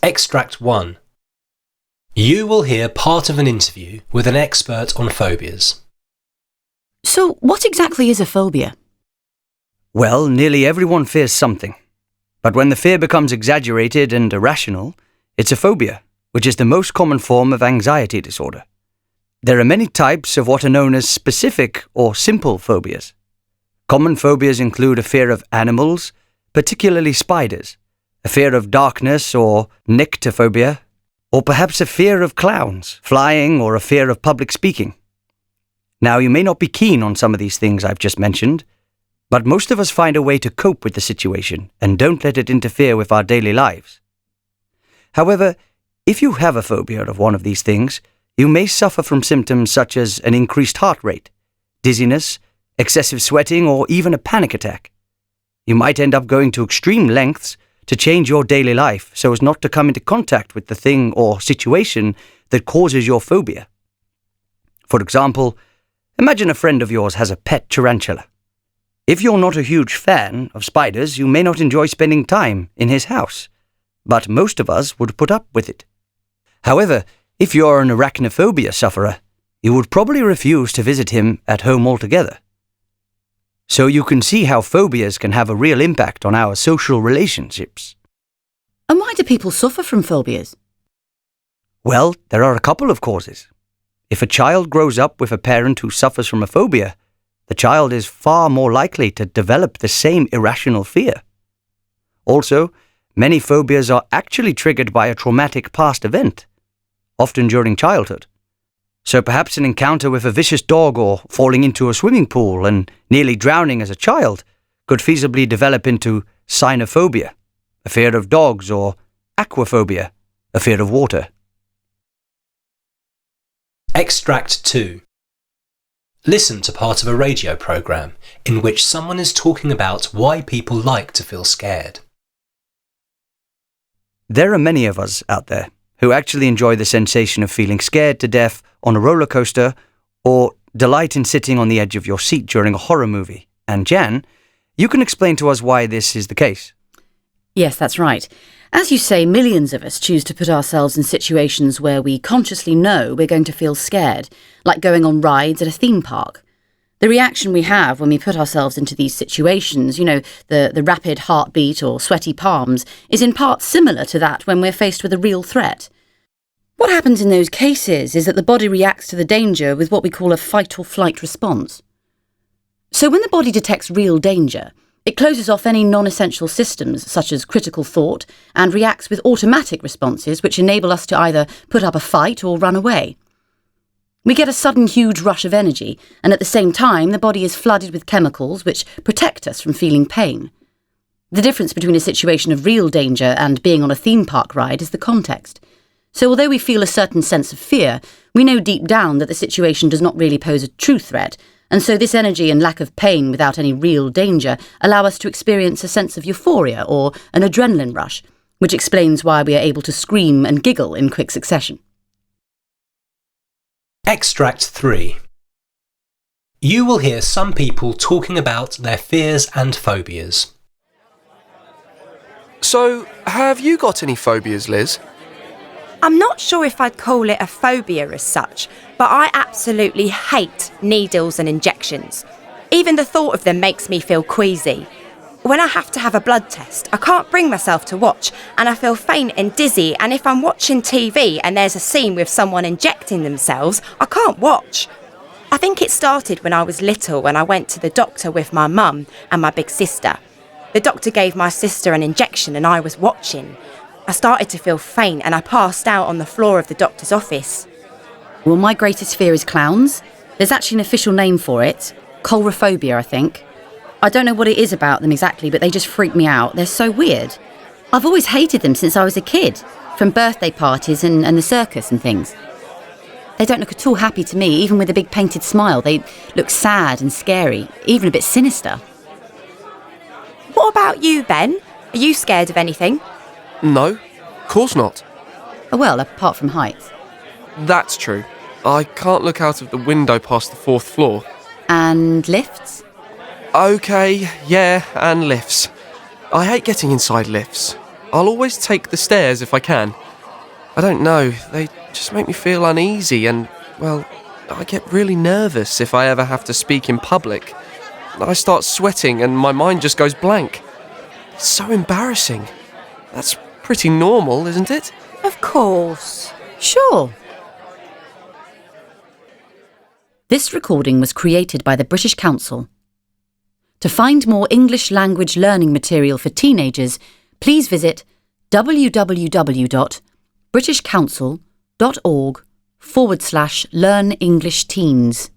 Extract 1. You will hear part of an interview with an expert on phobias. So, what exactly is a phobia? Well, nearly everyone fears something. But when the fear becomes exaggerated and irrational, it's a phobia, which is the most common form of anxiety disorder. There are many types of what are known as specific or simple phobias. Common phobias include a fear of animals, particularly spiders, a fear of darkness or nyctophobia, or perhaps a fear of clowns, flying, or a fear of public speaking. Now, you may not be keen on some of these things I've just mentioned, but most of us find a way to cope with the situation and don't let it interfere with our daily lives. However, if you have a phobia of one of these things, you may suffer from symptoms such as an increased heart rate, dizziness, excessive sweating, or even a panic attack. You might end up going to extreme lengths to change your daily life so as not to come into contact with the thing or situation that causes your phobia. For example, imagine a friend of yours has a pet tarantula. If you're not a huge fan of spiders, you may not enjoy spending time in his house, but most of us would put up with it. However, if you're an arachnophobia sufferer, you would probably refuse to visit him at home altogether. So you can see how phobias can have a real impact on our social relationships. And why do people suffer from phobias? Well, there are a couple of causes. If a child grows up with a parent who suffers from a phobia, the child is far more likely to develop the same irrational fear. Also, many phobias are actually triggered by a traumatic past event, often during childhood. So perhaps an encounter with a vicious dog or falling into a swimming pool and nearly drowning as a child could feasibly develop into cynophobia, a fear of dogs, or aquaphobia, a fear of water. Extract 2. Listen to part of a radio programme in which someone is talking about why people like to feel scared. There are many of us out there who actually enjoy the sensation of feeling scared to death on a roller coaster or delight in sitting on the edge of your seat during a horror movie. And Jan, you can explain to us why this is the case. Yes, that's right. As you say, millions of us choose to put ourselves in situations where we consciously know we're going to feel scared, like going on rides at a theme park. The reaction we have when we put ourselves into these situations, the rapid heartbeat or sweaty palms, is in part similar to that when we're faced with a real threat. What happens in those cases is that the body reacts to the danger with what we call a fight or flight response. So when the body detects real danger, it closes off any non-essential systems, such as critical thought, and reacts with automatic responses which enable us to either put up a fight or run away. We get a sudden huge rush of energy, and at the same time the body is flooded with chemicals which protect us from feeling pain. The difference between a situation of real danger and being on a theme park ride is the context. So although we feel a certain sense of fear, we know deep down that the situation does not really pose a true threat, and so this energy and lack of pain without any real danger allow us to experience a sense of euphoria or an adrenaline rush, which explains why we are able to scream and giggle in quick succession. Extract 3. You will hear some people talking about their fears and phobias. So, have you got any phobias, Liz? I'm not sure if I'd call it a phobia as such, but I absolutely hate needles and injections. Even the thought of them makes me feel queasy. When I have to have a blood test, I can't bring myself to watch, and I feel faint and dizzy, and if I'm watching TV and there's a scene with someone injecting themselves, I can't watch. I think it started when I was little, when I went to the doctor with my mum and my big sister. The doctor gave my sister an injection and I was watching. I started to feel faint and I passed out on the floor of the doctor's office. Well, my greatest fear is clowns. There's actually an official name for it. Coulrophobia, I think. I don't know what it is about them exactly, but they just freak me out. They're so weird. I've always hated them since I was a kid, from birthday parties and the circus and things. They don't look at all happy to me, even with a big painted smile. They look sad and scary, even a bit sinister. What about you, Ben? Are you scared of anything? No, of course not. Oh, well, apart from heights. That's true. I can't look out of the window past the 4th floor. And lifts? Okay, yeah, and lifts. I hate getting inside lifts. I'll always take the stairs if I can. I don't know, they just make me feel uneasy and, well, I get really nervous if I ever have to speak in public. I start sweating and my mind just goes blank. It's so embarrassing. That's pretty normal, isn't it? Of course. Sure. This recording was created by the British Council. To find more English language learning material for teenagers, please visit www.britishcouncil.org/learnenglishTeens.